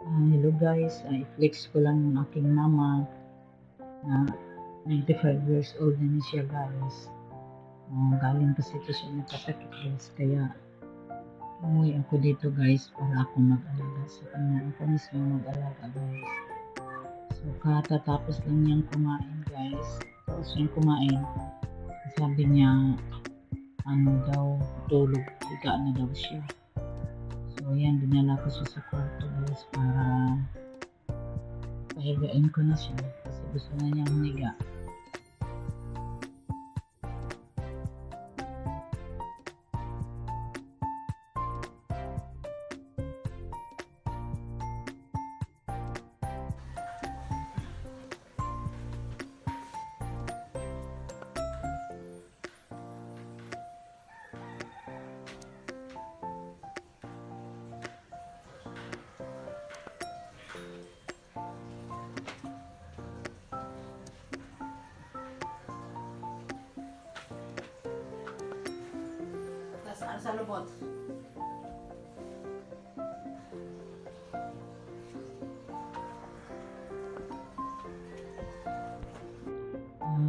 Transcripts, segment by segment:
Hello guys, i-flex ko lang yung aking mama na 95 years old na siya guys. Galing kasi ito siya nagkasakit guys, kaya umuwi ako dito guys para ako mag-alaga sa kanya. Ako mismo mag-alaga guys. So katatapos lang niyang kumain guys. Tapos siyang kumain, sabi niya ano daw, tulog, higa na daw siya. So yan, dinala ko siya sa kwarto guys para pahigain ko na siya kasi gusto na niyang humiga. Sa lubot.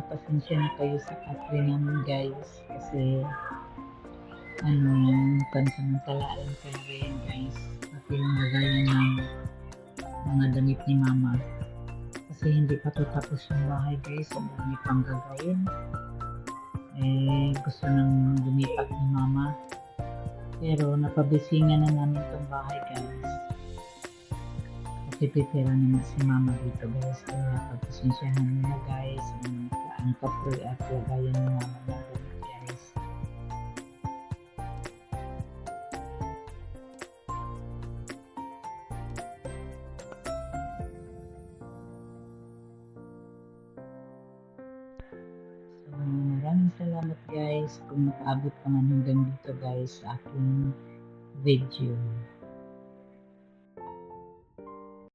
Pasensya na kayo sa kape namin guys kasi ano, pansamantalaan talaga yan guys. Pati yung lagayan ng mga damit ni mama. Kasi hindi pa to tapos yung bahay guys. Ang dami pang gagawin. Gusto nang lumipat ni mama. Pero napabisingan na namin tong bahay guys. Kasi pipira na si mama dito guys. Kaya pagpasensyahan nyo na guys. Ang kapoy at lagayan ni mama na damit guys. So, maraming salamat guys kung nakaabot ka man hanggang dito guys sa aking video.